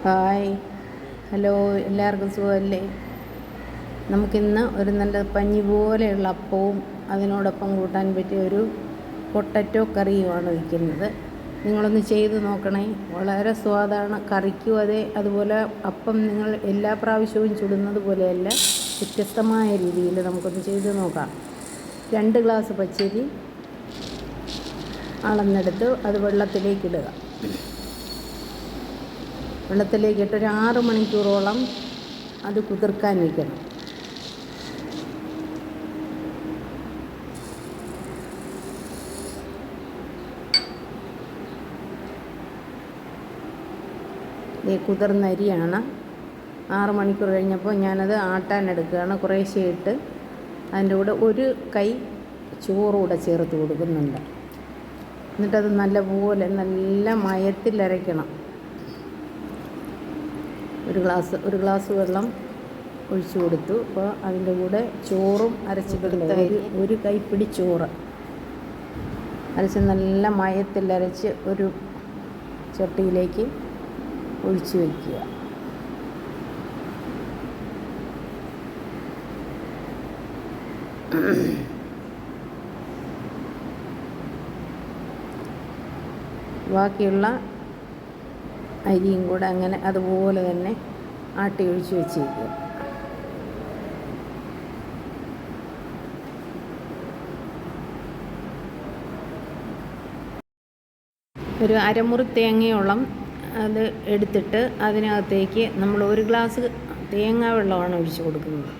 Hi, hello, എല്ലാവർക്കും സുഖമല്ലേ? നമുക്കിന്ന് ഒരു നല്ല പഞ്ഞി പോലെയുള്ള അപ്പവും അതിനോടൊപ്പം കൂട്ടാൻ പറ്റിയ ഒരു പൊട്ടറ്റോ കറിയുമാണ് വയ്ക്കുന്നത്. നിങ്ങളൊന്ന് ചെയ്ത് നോക്കണേ, വളരെ സ്വാദാണ്. കറിക്കും അതുപോലെ അപ്പം നിങ്ങൾ എല്ലാ പ്രാവശ്യവും ചുടുന്നത് പോലെയല്ല, വ്യത്യസ്തമായ രീതിയിൽ നമുക്കൊന്ന് ചെയ്ത് നോക്കാം. 2 ഗ്ലാസ് പച്ചരി അളന്നെടുത്ത് അത് വെള്ളത്തിലേക്കിടുക. വെള്ളത്തിലേക്കിട്ട് ഒരു 6 മണിക്കൂറോളം അത് കുതിർക്കാൻ വയ്ക്കണം. ഈ കുതിർന്ന അരിയാണ്. 6 മണിക്കൂർ കഴിഞ്ഞപ്പോൾ ഞാനത് ആട്ടാൻ എടുക്കുകയാണ്. കുറേശ്ശെ ഇട്ട് അതിൻ്റെ കൂടെ ഒരു കൈ ചോറുകൂടെ ചേർത്ത് കൊടുക്കുന്നുണ്ട്. എന്നിട്ടത് നല്ലപോലെ നല്ല മയത്തിലരയ്ക്കണം. ഒരു ഗ്ലാസ് വെള്ളം ഒഴിച്ചു കൊടുത്തു. അപ്പോൾ അതിൻ്റെ കൂടെ ചോറും അരച്ചിട്ടുണ്ട്. ഒരു കൈപ്പിടി ചോറ് അരച്ച് നല്ല മയത്തിലരച്ച് ഒരു ചട്ടിയിലേക്ക് ഒഴിച്ചു വയ്ക്കുക. ബാക്കിയുള്ള അരിയും കൂടെ അങ്ങനെ അതുപോലെ തന്നെ ആട്ടി ഒഴിച്ച് വെച്ചേക്കുക. ഒരു അരമുറി തേങ്ങയോളം അത് എടുത്തിട്ട് അതിനകത്തേക്ക് നമ്മൾ 1 ഗ്ലാസ് തേങ്ങാ വെള്ളമാണ് ഒഴിച്ച് കൊടുക്കുന്നത്.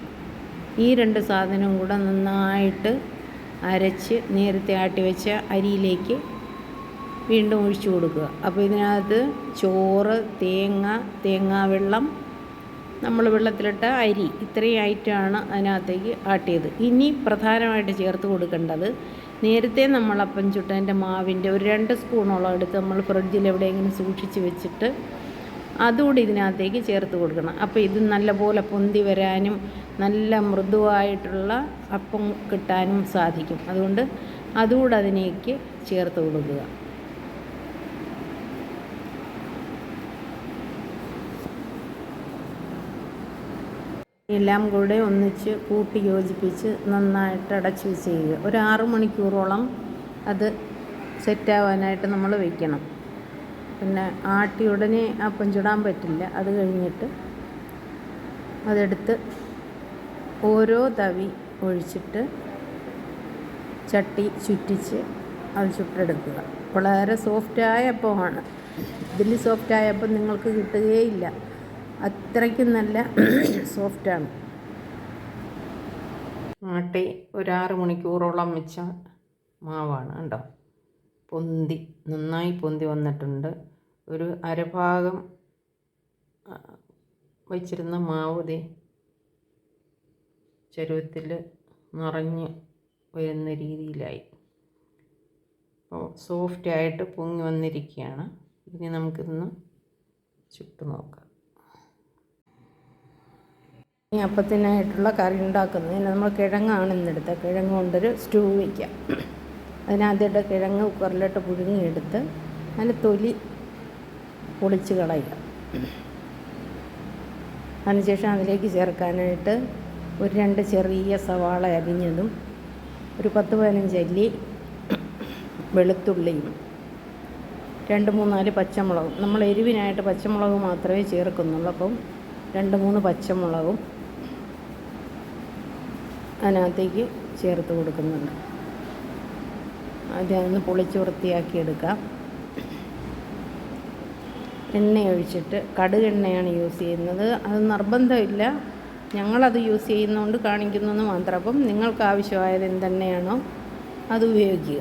ഈ 2 സാധനവും കൂടെ നന്നായിട്ട് അരച്ച് നേരത്തെ ആട്ടി വെച്ച അരിയിലേക്ക് വീണ്ടും ഒഴിച്ചു കൊടുക്കുക. അപ്പോൾ ഇതിനകത്ത് ചോറ്, തേങ്ങാവെള്ളം, നമ്മൾ വെള്ളത്തിലിട്ട അരി, ഇത്രയും ഐറ്റമാണ് അതിനകത്തേക്ക് ആട്ടിയത്. ഇനി പ്രധാനമായിട്ട് ചേർത്ത് കൊടുക്കേണ്ടത്, നേരത്തെ നമ്മൾ അപ്പം ചുട്ടതിൻ്റെ മാവിൻ്റെ ഒരു 2 സ്പൂണോളം എടുത്ത് നമ്മൾ ഫ്രിഡ്ജിൽ എവിടെയെങ്കിലും സൂക്ഷിച്ച് വെച്ചിട്ട് അതുകൂടി ഇതിനകത്തേക്ക് ചേർത്ത് കൊടുക്കണം. അപ്പോൾ ഇത് നല്ലപോലെ പൊന്തി വരാനും നല്ല മൃദുവായിട്ടുള്ള അപ്പം കിട്ടാനും സാധിക്കും. അതുകൊണ്ട് അതുകൂടെ അതിനേക്ക് ചേർത്ത് കൊടുക്കുക. എല്ലാം കൂടെ ഒന്നിച്ച് കൂട്ടി യോജിപ്പിച്ച് നന്നായിട്ട് അടച്ച് ചെയ്യുക. ഒരു 6 മണിക്കൂറോളം അത് സെറ്റാവാനായിട്ട് നമ്മൾ വയ്ക്കണം. പിന്നെ ആട്ടി ഉടനെ അപ്പം ചുടാൻ പറ്റില്ല. അത് കഴിഞ്ഞിട്ട് അതെടുത്ത് ഓരോ തവി ഒഴിച്ചിട്ട് ചട്ടി ചുറ്റിച്ച് അത് ചുട്ടെടുക്കുക. വളരെ സോഫ്റ്റായ അപ്പമാണ്. ഇതിൽ സോഫ്റ്റായ അപ്പം നിങ്ങൾക്ക് കിട്ടുകയില്ല. അത്രയ്ക്കും നല്ല സോഫ്റ്റാണ്. ആട്ടി ഒരു 6 മണിക്കൂറോളം വെച്ച മാവാണ് കണ്ടോ. നന്നായി പൊന്തി വന്നിട്ടുണ്ട്. ഒരു അരഭാഗം വച്ചിരുന്ന മാവ് ചരുവത്തിൽ നിറഞ്ഞ് വരുന്ന രീതിയിലായി. അപ്പോൾ സോഫ്റ്റായിട്ട് പൊങ്ങി വന്നിരിക്കുകയാണ്. ഇനി നമുക്കിന്ന് ചുട്ട് നോക്കാം. ഈ അപ്പത്തിനായിട്ടുള്ള കറി ഉണ്ടാക്കുന്നതിന് നമ്മൾ കിഴങ്ങാണ് ഇന്നെടുത്തത്. കിഴങ്ങ് കൊണ്ടൊരു സ്റ്റൂ വയ്ക്കാം. അതിനാദ്യമായിട്ട് കിഴങ്ങ് കുക്കറിലിട്ട് പുഴുങ്ങിയെടുത്ത് അതിന് തൊലി പൊളിച്ച് കളയുക. അതിനുശേഷം അതിലേക്ക് ചേർക്കാനായിട്ട് ഒരു 2 ചെറിയ സവാള അരിഞ്ഞതും ഒരു 10-15 അല്ലി വെളുത്തുള്ളിയും 2-3-4 പച്ചമുളകും. നമ്മൾ എരിവിനായിട്ട് പച്ചമുളക് മാത്രമേ ചേർക്കുന്നുള്ളൂ. അപ്പം 2-3 പച്ചമുളകും അതിനകത്തേക്ക് ചേർത്ത് കൊടുക്കുന്നുണ്ട്. അതിനൊന്ന് പൊളിച്ച് വൃത്തിയാക്കി എടുക്കാം. എണ്ണ ഒഴിച്ചിട്ട്, കടുക് എണ്ണയാണ് യൂസ് ചെയ്യുന്നത്. അത് നിർബന്ധമില്ല, ഞങ്ങളത് യൂസ് ചെയ്യുന്നതുകൊണ്ട് കാണിക്കുന്നതെന്ന് മാത്രം. അപ്പം നിങ്ങൾക്ക് ആവശ്യമായത് എന്തെണ്ണയാണോ അത് ഉപയോഗിക്കുക.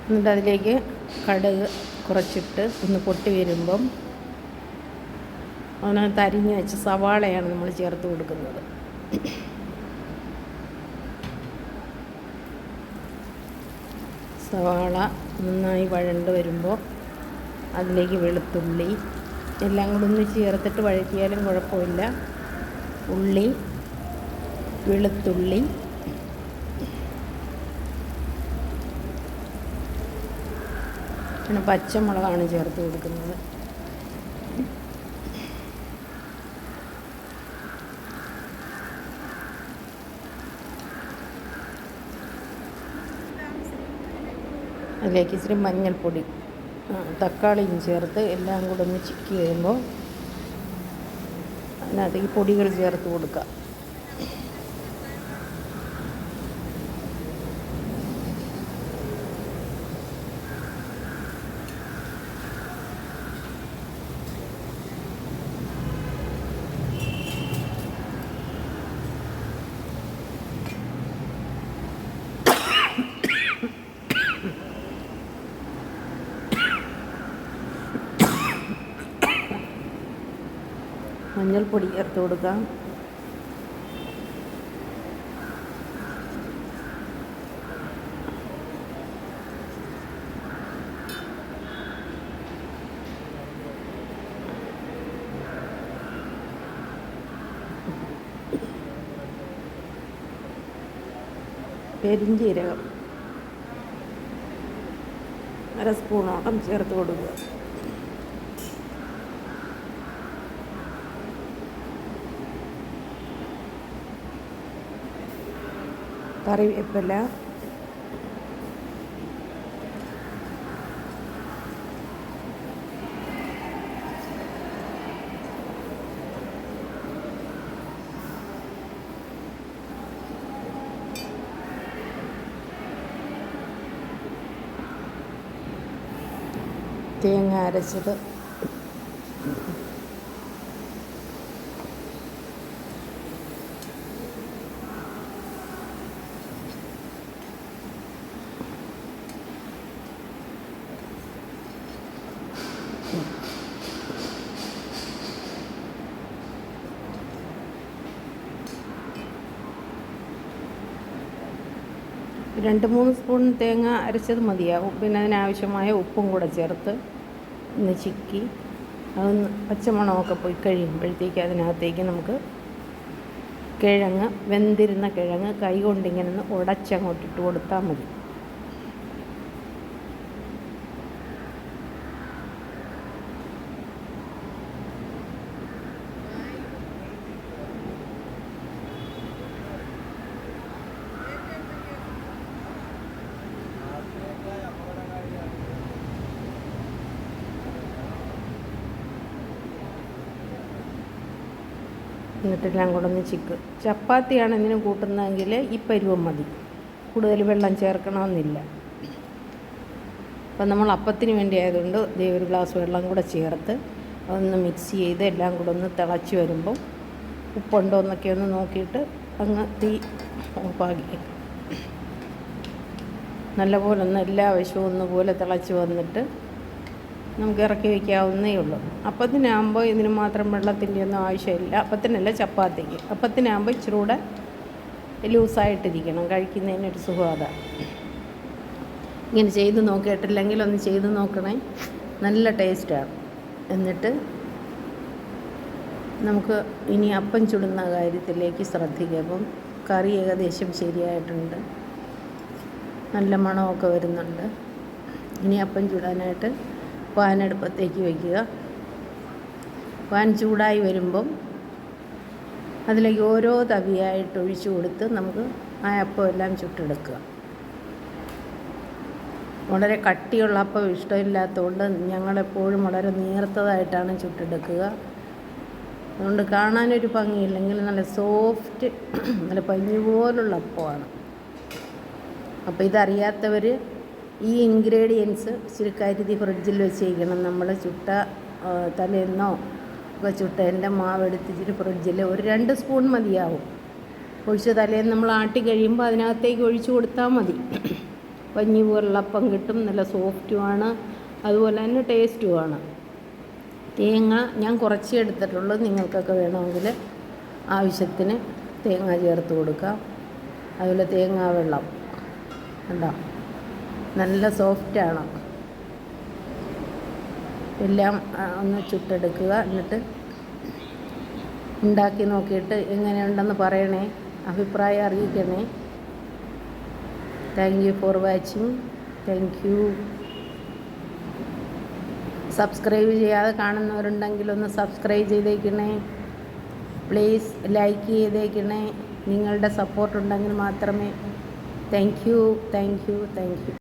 എന്നിട്ട് അതിലേക്ക് കടുക് കുറച്ചിട്ട് ഒന്ന് പൊട്ടി വരുമ്പം അതിനകത്ത് അരിഞ്ഞ് വെച്ച സവാളയാണ് നമ്മൾ ചേർത്ത് കൊടുക്കുന്നത്. സവാള നന്നായി വഴണ്ട് വരുമ്പോൾ അതിലേക്ക് വെളുത്തുള്ളി എല്ലാം കൂടെ ഒന്ന് ചേർത്തിട്ട് വഴറ്റിയാലും കുഴപ്പമില്ല. ഉള്ളി, വെളുത്തുള്ളി, പിന്നെ പച്ചമുളകാണ് ചേർത്ത് കൊടുക്കുന്നത്. അതിലേക്ക് ഇച്ചിരി മഞ്ഞൾപ്പൊടി, തക്കാളിയും ചേർത്ത് എല്ലാം കൂടെ ഒന്ന് ചിക്കി കഴിയുമ്പോൾ അതിനകത്ത് ഈ പൊടികൾ ചേർത്ത് കൊടുക്കുക. മഞ്ഞൾപ്പൊടി ചേർത്ത് കൊടുക്കാം. പെരിഞ്ജീരകം 1 സ്പൂണോളം ചേർത്ത് കൊടുക്കുക. കറിവേപ്പില, തേങ്ങ അരച്ചത്, രണ്ട് 3 സ്പൂൺ തേങ്ങ അരച്ചത് മതിയാവും. പിന്നെ അതിനാവശ്യമായ ഉപ്പും കൂടെ ചേർത്ത് ഒന്ന് ചിക്കി അതൊന്ന് പച്ചമണമൊക്കെ പോയി കഴിയുമ്പോഴത്തേക്ക് അതിനകത്തേക്ക് നമുക്ക് കിഴങ്ങ്, വെന്തിരുന്ന കിഴങ്ങ് കൈ കൊണ്ടിങ്ങനെ ഒന്ന് ഉടച്ചങ്ങോട്ടിട്ട് കൊടുത്താൽ മതി. എന്നിട്ടെല്ലാം കൂടെ ഒന്ന് ചിക്ക്. ചപ്പാത്തിയാണ് ഇതിന് കൂട്ടുന്നതെങ്കിൽ ഈ പരുവം മതി, കൂടുതൽ വെള്ളം ചേർക്കണമെന്നില്ല. അപ്പം നമ്മൾ അപ്പത്തിന് വേണ്ടി ആയതുകൊണ്ട് ദേ 1 ഗ്ലാസ് വെള്ളം കൂടെ ചേർത്ത് അതൊന്ന് മിക്സ് ചെയ്ത് എല്ലാം കൂടെ ഒന്ന് തിളച്ച് വരുമ്പം ഉപ്പുണ്ടോ എന്നൊക്കെ ഒന്ന് നോക്കിയിട്ട് അങ്ങ് തീ ഓഫാക്കി നല്ലപോലെ ഒന്ന് എല്ലാ വശവും ഒന്നുപോലെ തിളച്ച് വന്നിട്ട് നമുക്ക് ഇറക്കി വയ്ക്കാവുന്നേ ഉള്ളൂ. അപ്പത്തിനാകുമ്പോൾ ഇതിന് മാത്രം വെള്ളത്തിൻ്റെ ഒന്നും ആവശ്യമില്ല. അപ്പത്തിനല്ല, ചപ്പാത്തിക്ക്. അപ്പത്തിനാകുമ്പോൾ ഇച്ചിരി കൂടെ ലൂസായിട്ടിരിക്കണം, കഴിക്കുന്നതിനൊരു സുഖം. ഇങ്ങനെ ചെയ്ത് നോക്കിയിട്ടില്ലെങ്കിൽ ഒന്ന് ചെയ്ത് നോക്കണേ, നല്ല ടേസ്റ്റാണ്. എന്നിട്ട് നമുക്ക് ഇനി അപ്പം ചുടുന്ന കാര്യത്തിലേക്ക് ശ്രദ്ധിക്കുക. അപ്പം കറി ഏകദേശം ശരിയായിട്ടുണ്ട്, നല്ല മണമൊക്കെ വരുന്നുണ്ട്. ഇനി അപ്പം ചുടാനായിട്ട് പാൻ അടുപ്പത്തേക്ക് വയ്ക്കുക. പാൻ ചൂടായി വരുമ്പം അതിലേക്ക് ഓരോ തവിയായിട്ട് ഒഴിച്ചു കൊടുത്ത് നമുക്ക് ആ അപ്പം എല്ലാം ചുട്ടെടുക്കുക. വളരെ കട്ടിയുള്ള അപ്പം ഇഷ്ടമില്ലാത്തതുകൊണ്ട് ഞങ്ങളെപ്പോഴും വളരെ നേർത്തതായിട്ടാണ് ചുട്ടെടുക്കുക. അതുകൊണ്ട് കാണാനൊരു ഭംഗിയില്ലെങ്കിൽ നല്ല സോഫ്റ്റ്, നല്ല പഞ്ഞി പോലുള്ള അപ്പമാണ്. അപ്പോൾ ഇതറിയാത്തവർ ഈ ഇൻഗ്രീഡിയൻസ് ഇച്ചിരി കരുതി ഫ്രിഡ്ജിൽ വെച്ചേക്കണം. നമ്മൾ ചുട്ട തലേന്നോ ഒക്കെ ചുട്ടതിൻ്റെ മാവെടുത്തിച്ചിട്ട് ഫ്രിഡ്ജിൽ ഒരു 2 സ്പൂൺ മതിയാവും. ഒഴിച്ച് തലേന്ന് നമ്മൾ ആട്ടി കഴിയുമ്പോൾ അതിനകത്തേക്ക് ഒഴിച്ച് കൊടുത്താൽ മതി. പഞ്ഞി പോലുള്ള അപ്പം കിട്ടും, നല്ല സോഫ്റ്റുമാണ്, അതുപോലെ തന്നെ ടേസ്റ്റുമാണ്. തേങ്ങ ഞാൻ കുറച്ചേ എടുത്തിട്ടുള്ളൂ, നിങ്ങൾക്കൊക്കെ വേണമെങ്കിൽ ആവശ്യത്തിന് തേങ്ങ ചേർത്ത് കൊടുക്കാം. അതുപോലെ തേങ്ങാ വെള്ളം ഉണ്ടോ, നല്ല സോഫ്റ്റാണ്. എല്ലാം ഒന്ന് ചുട്ടെടുക്കുക. എന്നിട്ട് ഉണ്ടാക്കി നോക്കിയിട്ട് എങ്ങനെയുണ്ടെന്ന് പറയണേ, അഭിപ്രായം അറിയിക്കണേ. Thank you for watching. Thank you. Subscribe ചെയ്യാതെ കാണുന്നവരുണ്ടെങ്കിൽ ഒന്ന് സബ്സ്ക്രൈബ് ചെയ്തേക്കണേ. പ്ലീസ് ലൈക്ക് ചെയ്തേക്കണേ. നിങ്ങളുടെ സപ്പോർട്ട് ഉണ്ടെങ്കിൽ മാത്രമേ. Thank you.